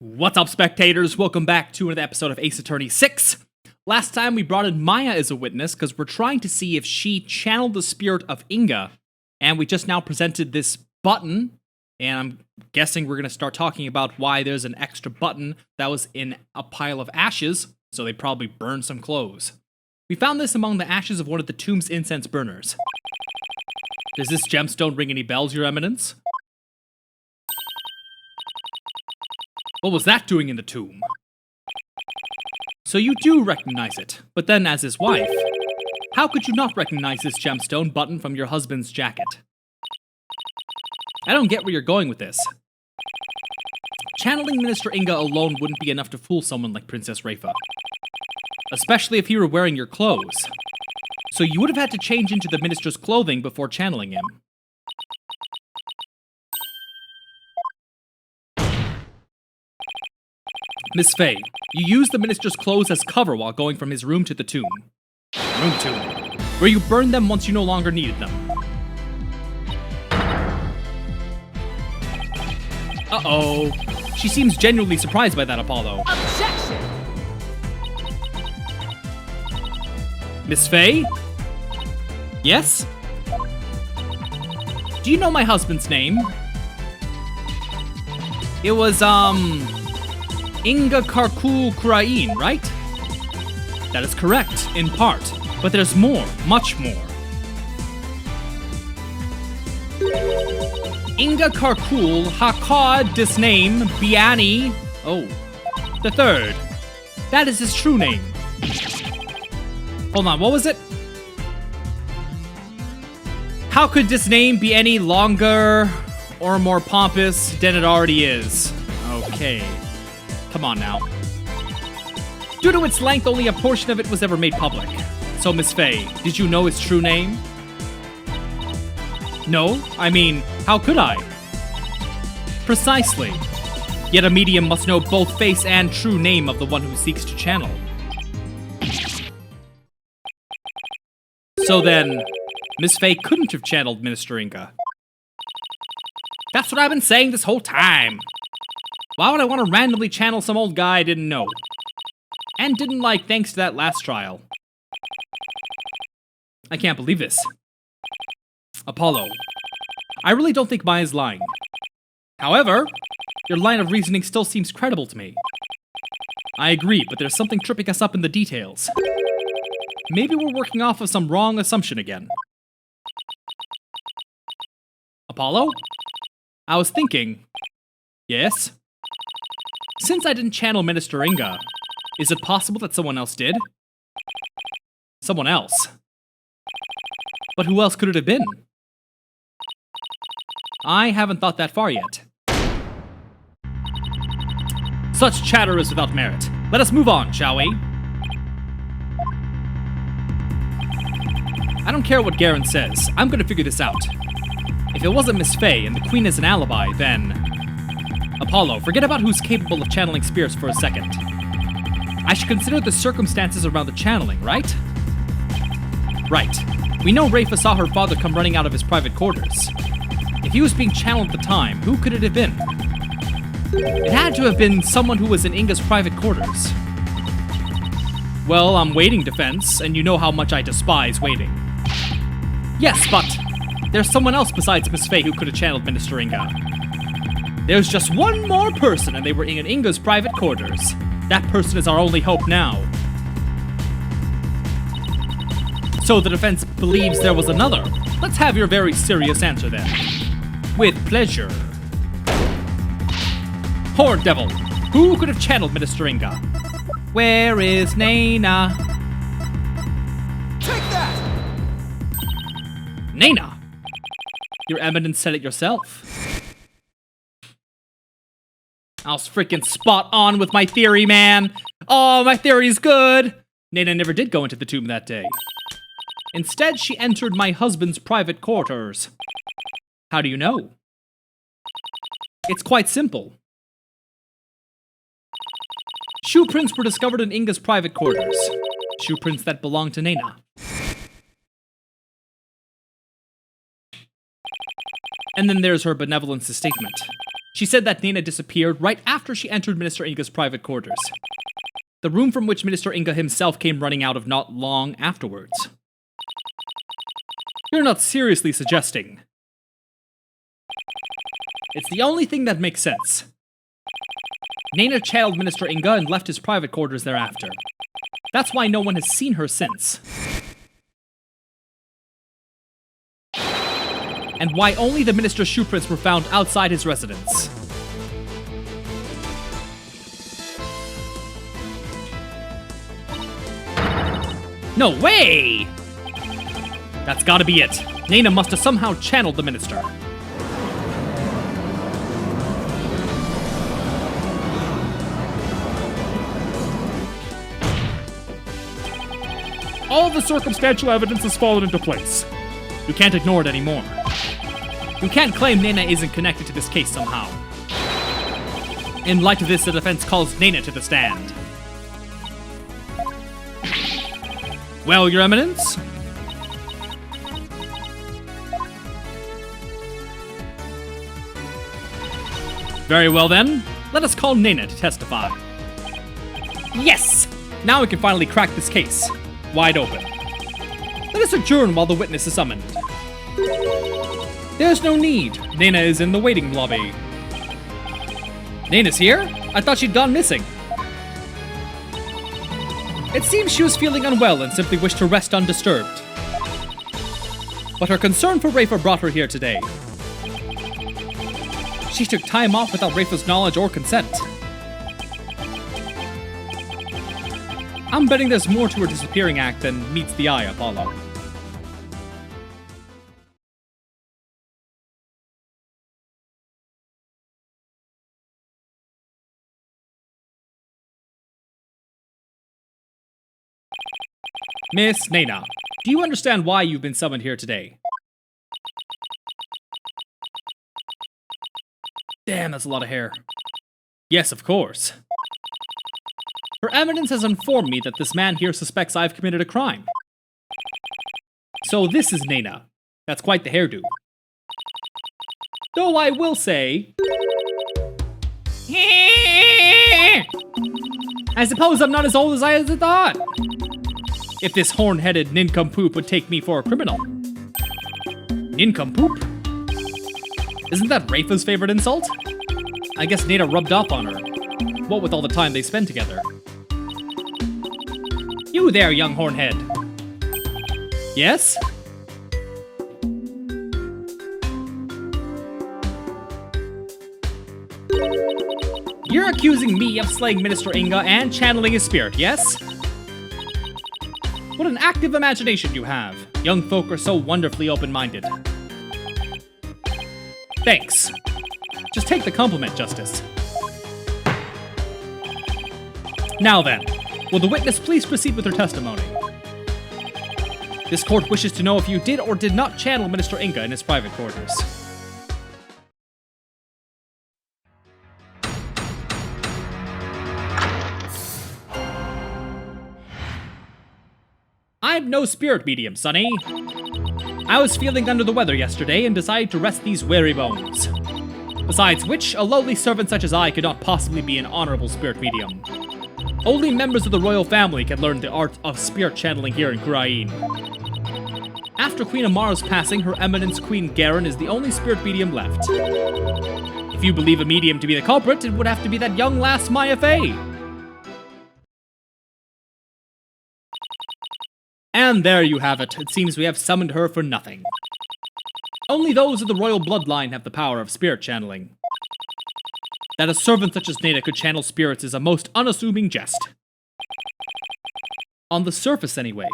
What's up, spectators? Welcome back to another episode of Ace Attorney 6. Last time we brought in Maya as a witness because we're trying to see if she channeled the spirit of Inga, and we just now presented this button, and I'm guessing we're going to start talking about why there's an extra button that was in a pile of ashes, so they probably burned some clothes. We found this among the ashes of one of the tomb's incense burners. Does this gemstone ring any bells, Your Eminence? What was that doing in the tomb? So you do recognize it, but then as his wife, how could you not recognize this gemstone button from your husband's jacket? I don't get where you're going with this. Channeling Minister Inga alone wouldn't be enough to fool someone like Princess Rafa. Especially if he were wearing your clothes. So you would have had to change into the minister's clothing before channeling him. Miss Faye, you used the minister's clothes as cover while going from his room to the tomb. Where you burned them once you no longer needed them. Uh-oh. She seems genuinely surprised by that, Apollo. Objection! Miss Faye? Yes? Do you know my husband's name? It was, Inga Karkul Kurain, right? That is correct, in part. But there's more, much more. Inga Karkul Hakad Disname Biani. Oh, the third. That is his true name. Hold on, what was it? How could this name be any longer or more pompous than it already is? Okay. Come on now. Due to its length, only a portion of it was ever made public. So, Miss Faye, did you know its true name? No? I mean, how could I? Precisely. Yet a medium must know both face and true name of the one who seeks to channel. So then, Miss Faye couldn't have channeled Minister Inga. That's what I've been saying this whole time. Why would I want to randomly channel some old guy I didn't know? And didn't like thanks to that last trial. I can't believe this. Apollo, I really don't think Maya's lying. However, your line of reasoning still seems credible to me. I agree, but there's something tripping us up in the details. Maybe we're working off of some wrong assumption again. Apollo? I was thinking... Yes? Since I didn't channel Minister Inga, is it possible that someone else did? Someone else? But who else could it have been? I haven't thought that far yet. Such chatter is without merit. Let us move on, shall we? I don't care what Garen says. I'm gonna figure this out. If it wasn't Miss Faye and the Queen is an alibi, then... Apollo, forget about who's capable of channeling spirits for a second. I should consider the circumstances around the channeling, right? Right. We know Rafa saw her father come running out of his private quarters. If he was being channeled at the time, who could it have been? It had to have been someone who was in Inga's private quarters. Well, I'm waiting, defense, and you know how much I despise waiting. Yes, but there's someone else besides Miss Faye who could have channeled Minister Inga. There's just one more person, and they were in Inga's private quarters. That person is our only hope now. So the defense believes there was another. Let's have your very serious answer then. With pleasure. Horn Devil, who could have channeled Minister Inga? Where is Naina? Take that! Naina! Your Eminence said it yourself. I was freaking spot on with my theory, man. Oh, my theory's good. Naina never did go into the tomb that day. Instead, she entered my husband's private quarters. How do you know? It's quite simple. Shoe prints were discovered in Inga's private quarters. Shoe prints that belonged to Naina. And then there's her benevolence statement. She said that Nena disappeared right after she entered Minister Inga's private quarters. The room from which Minister Inga himself came running out of not long afterwards. You're not seriously suggesting. It's the only thing that makes sense. Nena channeled Minister Inga and left his private quarters thereafter. That's why no one has seen her since. And why only the minister's shoe prints were found outside his residence. No way! That's gotta be it. Nena must have somehow channeled the minister. All the circumstantial evidence has fallen into place. You can't ignore it anymore. You can't claim Nena isn't connected to this case somehow. In light of this, the defense calls Nena to the stand. Well, Your Eminence? Very well then, let us call Nena to testify. Yes! Now we can finally crack this case. Wide open. Let us adjourn while the witness is summoned. There's no need. Nena is in the waiting lobby. Nena's here? I thought she'd gone missing. It seems she was feeling unwell and simply wished to rest undisturbed. But her concern for Rafa brought her here today. She took time off without Rafa's knowledge or consent. I'm betting there's more to her disappearing act than meets the eye, Apollo. Miss Nena, do you understand why you've been summoned here today? Damn, that's a lot of hair. Yes, of course. Her Eminence has informed me that this man here suspects I've committed a crime. So this is Nena. That's quite the hairdo. Though I will say... I suppose I'm not as old as I had thought. If this horn-headed nincompoop would take me for a criminal. Nincompoop? Isn't that Rafa's favorite insult? I guess Nena rubbed off on her. What with all the time they spend together. You there, young hornhead. Yes? You're accusing me of slaying Minister Inga and channeling his spirit, yes? What an active imagination you have. Young folk are so wonderfully open-minded. Thanks. Just take the compliment, Justice. Now then, will the witness please proceed with her testimony? This court wishes to know if you did or did not channel Minister Inga in his private quarters. I'm no spirit medium, Sonny. I was feeling under the weather yesterday and decided to rest these weary bones. Besides which, a lowly servant such as I could not possibly be an honorable spirit medium. Only members of the royal family can learn the art of spirit channeling here in Kurain. After Queen Amara's passing, Her Eminence Queen Garen is the only spirit medium left. If you believe a medium to be the culprit, it would have to be that young lass Maya Fey. And there you have it. It seems we have summoned her for nothing. Only those of the royal bloodline have the power of spirit channeling. That a servant such as Nena could channel spirits is a most unassuming jest. On the surface, anyway.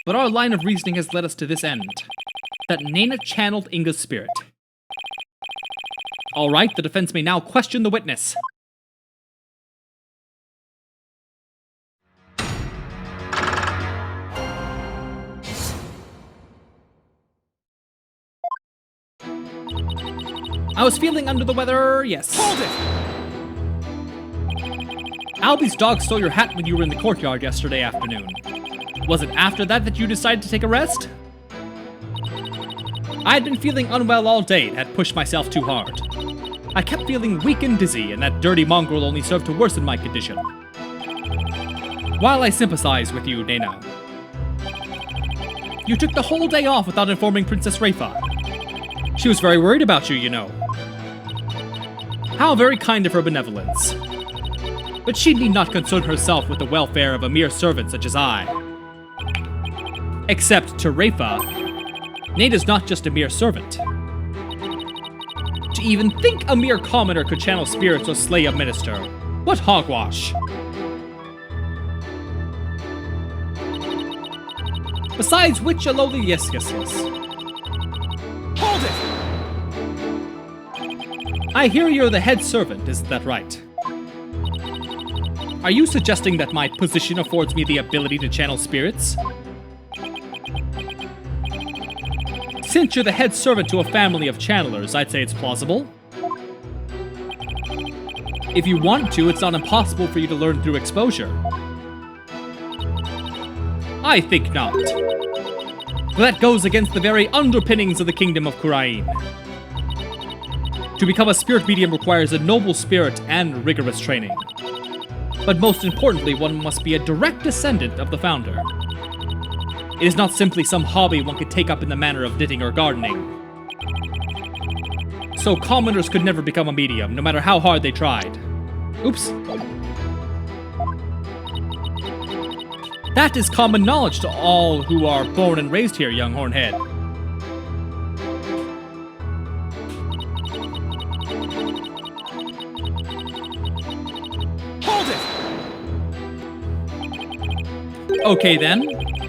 But our line of reasoning has led us to this end. That Nena channeled Inga's spirit. Alright, the defense may now question the witness. I was feeling under the weather, yes. Hold it! Albie's dog stole your hat when you were in the courtyard yesterday afternoon. Was it after that that you decided to take a rest? I had been feeling unwell all day and had pushed myself too hard. I kept feeling weak and dizzy, and that dirty mongrel only served to worsen my condition. While I sympathize with you, Nena, you took the whole day off without informing Princess Reifa. She was very worried about you, you know. How very kind of her benevolence. But she need not concern herself with the welfare of a mere servant such as I. Except to Reifa, Nena's not just a mere servant. To even think a mere commoner could channel spirits or slay a minister. What hogwash! Besides which, a lowly yes. Hold it! I hear you're the head servant, isn't that right? Are you suggesting that my position affords me the ability to channel spirits? Since you're the head servant to a family of channelers, I'd say it's plausible. If you want to, it's not impossible for you to learn through exposure. I think not. That goes against the very underpinnings of the kingdom of Kurain. To become a spirit medium requires a noble spirit and rigorous training. But most importantly, one must be a direct descendant of the founder. It is not simply some hobby one could take up in the manner of knitting or gardening. So commoners could never become a medium, no matter how hard they tried. Oops. That is common knowledge to all who are born and raised here, young hornhead. Hold it! Okay then,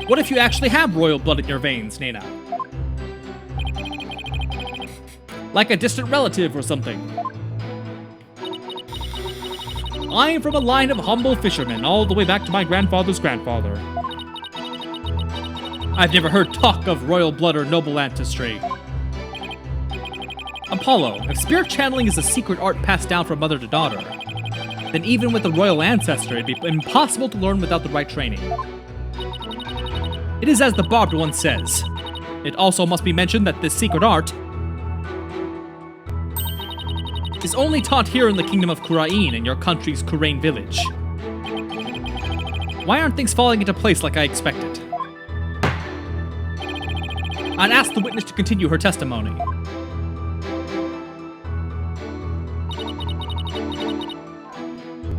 what if you actually have royal blood in your veins, Nena? Like a distant relative or something. I am from a line of humble fishermen, all the way back to my grandfather's grandfather. I've never heard talk of royal blood or noble ancestry. Apollo, if spirit channeling is a secret art passed down from mother to daughter, then even with a royal ancestor, it'd be impossible to learn without the right training. It is as the barbed one says. It also must be mentioned that this secret art is only taught here in the kingdom of Kurain in your country's Kurain village. Why aren't things falling into place like I expected? I'd ask the witness to continue her testimony.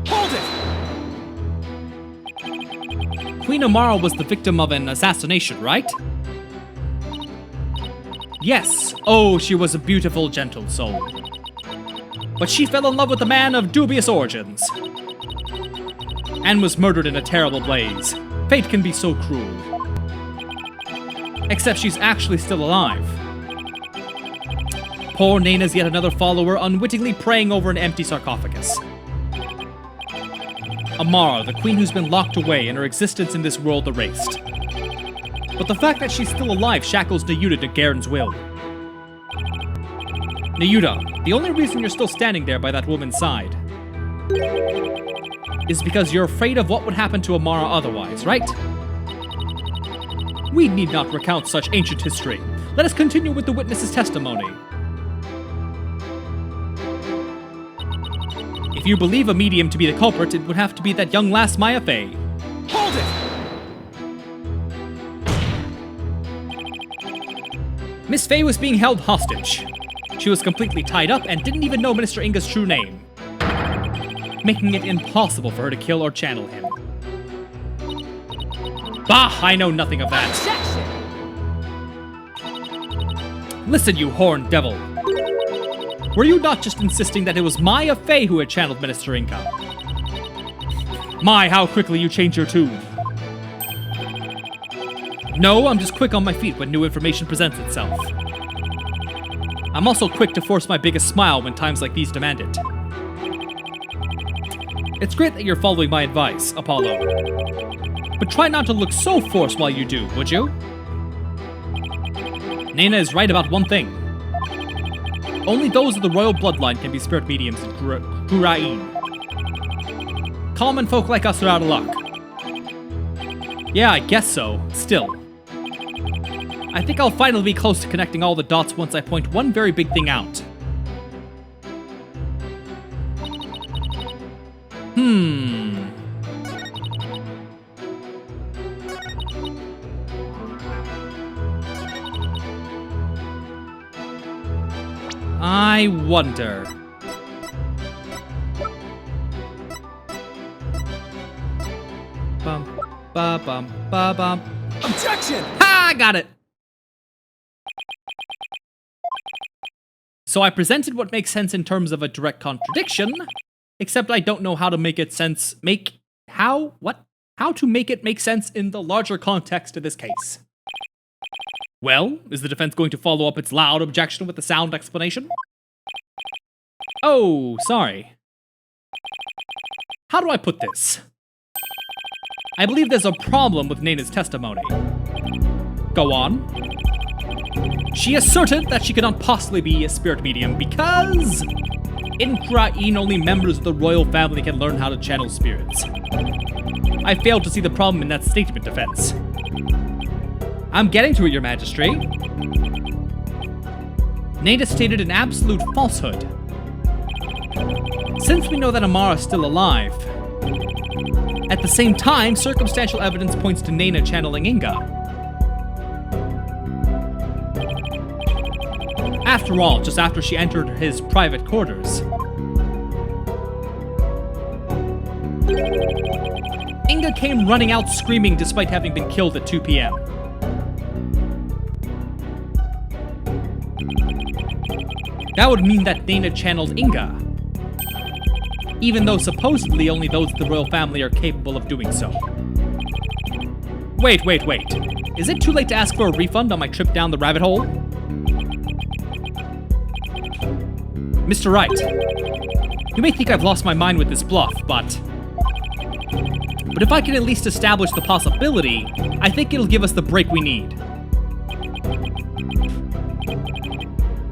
Hold it! Queen Amara was the victim of an assassination, right? Yes. Oh, she was a beautiful, gentle soul. But she fell in love with a man of dubious origins. And was murdered in a terrible blaze. Fate can be so cruel. Except she's actually still alive. Poor Nena's yet another follower unwittingly praying over an empty sarcophagus. Amara, the queen who's been locked away and her existence in this world erased. But the fact that she's still alive shackles Nayuta to Garen's will. Nayuta, the only reason you're still standing there by that woman's side is because you're afraid of what would happen to Amara otherwise, right? We need not recount such ancient history. Let us continue with the witness's testimony. If you believe a medium to be the culprit, it would have to be that young lass Maya Fey. Hold it! Miss Fey was being held hostage. She was completely tied up and didn't even know Minister Inga's true name, making it impossible for her to kill or channel him. Bah, I know nothing of that. Objection! Listen, you horned devil. Were you not just insisting that it was Maya Fey who had channeled Minister Inga? My, how quickly you change your tune. No, I'm just quick on my feet when new information presents itself. I'm also quick to force my biggest smile when times like these demand it. It's great that you're following my advice, Apollo. But try not to look so forced while you do, would you? Nena is right about one thing. Only those of the royal bloodline can be spirit mediums in Kurain. Common folk like us are out of luck. Yeah, I guess so. Still. I think I'll finally be close to connecting all the dots once I point one very big thing out. I wonder. Bum, ba, bum, ba, bum. Objection! Ha! Got it! So I presented what makes sense in terms of a direct contradiction, except I don't know how to make it sense. How to make it make sense in the larger context of this case. Well, is the defense going to follow up its loud objection with a sound explanation? Oh, sorry. How do I put this? I believe there's a problem with Naina's testimony. Go on. She asserted that she cannot possibly be a spirit medium because in Kurain only members of the royal family can learn how to channel spirits. I failed to see the problem in that statement, defense. I'm getting to it, Your Majesty. Naina stated an absolute falsehood. Since we know that Amara is still alive, at the same time, circumstantial evidence points to Naina channeling Inga. After all, just after she entered his private quarters, Inga came running out screaming despite having been killed at 2 p.m. That would mean that Naina channeled Inga, even though supposedly only those of the royal family are capable of doing so. Wait. Is it too late to ask for a refund on my trip down the rabbit hole? Mr. Wright, you may think I've lost my mind with this bluff, but if I can at least establish the possibility, I think it'll give us the break we need.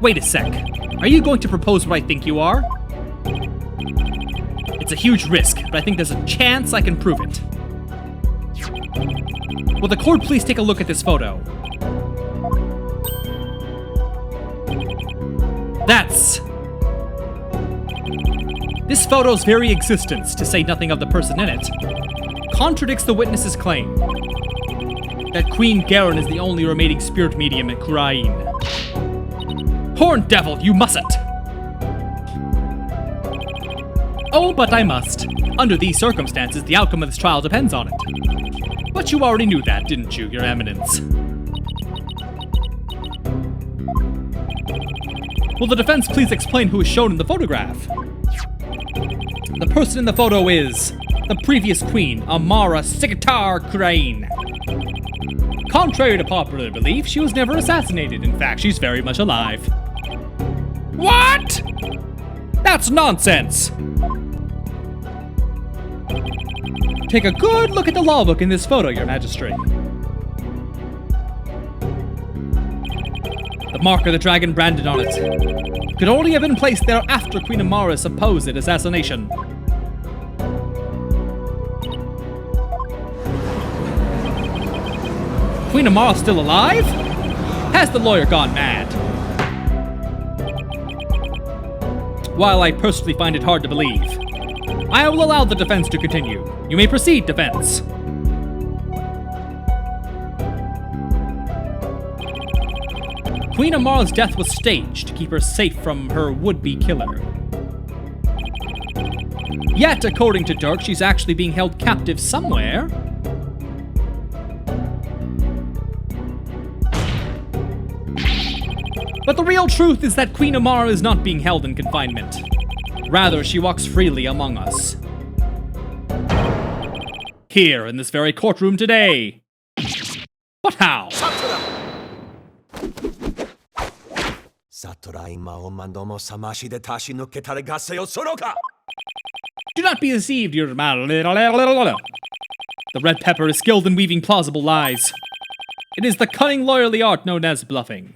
Wait a sec. Are you going to propose what I think you are? It's a huge risk, but I think there's a chance I can prove it. Will the court please take a look at this photo? This photo's very existence, to say nothing of the person in it, contradicts the witness's claim that Queen Garen is the only remaining spirit medium in Kurain. Horned devil, you mustn't! Oh, but I must. Under these circumstances, the outcome of this trial depends on it. But you already knew that, didn't you, Your Eminence? Will the defense please explain who is shown in the photograph? The person in the photo is the previous queen, Amara Sigatar Kurain. Contrary to popular belief, she was never assassinated. In fact, she's very much alive. What? That's nonsense! Take a good look at the law book in this photo, Your Majesty. The mark of the dragon branded on it could only have been placed there after Queen Amara's supposed assassination. Queen Amara still alive? Has the lawyer gone mad? While I personally find it hard to believe, I will allow the defense to continue. You may proceed, defense. Queen Amara's death was staged to keep her safe from her would-be killer. Yet, according to Dirk, she's actually being held captive somewhere. But the real truth is that Queen Amara is not being held in confinement. Rather, she walks freely among us. Here, in this very courtroom today. But how? Do not be deceived, Your Majesty. The red pepper is skilled in weaving plausible lies. It is the cunning lawyerly art known as bluffing.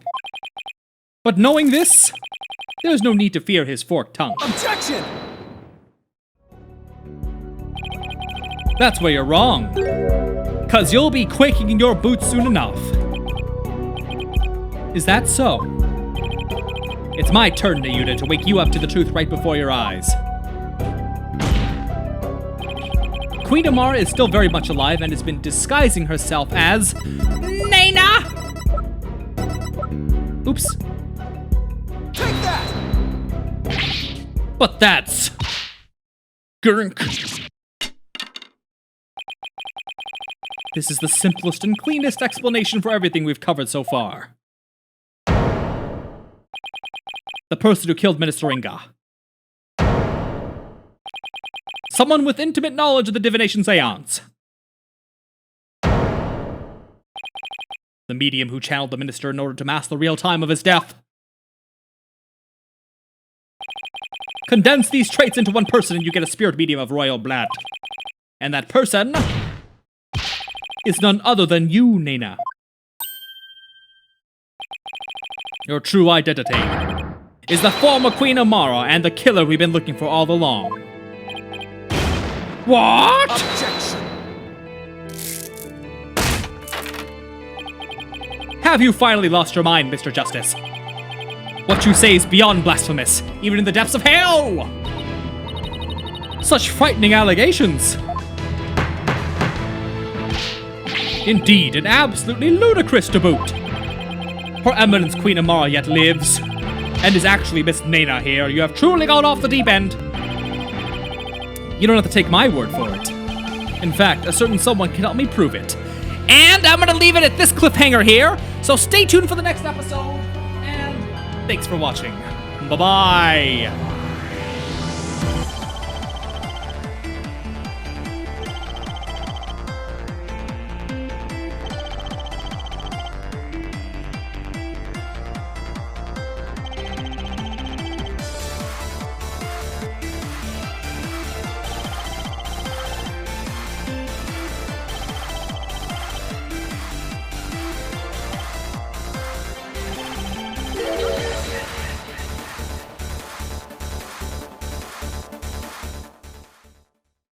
But knowing this, there is no need to fear his forked tongue. Objection! That's where you're wrong. 'Cause you'll be quaking in your boots soon enough. Is that so? It's my turn, Nayuta, to wake you up to the truth right before your eyes. Queen Amara is still very much alive and has been disguising herself as... Nana! Oops. Take that! But that's... Gurk. This is the simplest and cleanest explanation for everything we've covered so far. The person who killed Minister Inga. Someone with intimate knowledge of the divination seance. The medium who channeled the minister in order to mask the real time of his death. Condense these traits into one person and you get a spirit medium of royal blood. And that person is none other than you, Nana. Your true identity is the former Queen Amara and the killer we've been looking for all along. What? Objection! Have you finally lost your mind, Mr. Justice? What you say is beyond blasphemous, even in the depths of hell! Such frightening allegations! Indeed, and absolutely ludicrous to boot. Her Eminence Queen Amara yet lives, and is actually Miss Nana here. You have truly gone off the deep end. You don't have to take my word for it. In fact, a certain someone can help me prove it. And I'm gonna leave it at this cliffhanger here, so stay tuned for the next episode, and thanks for watching. Bye-bye!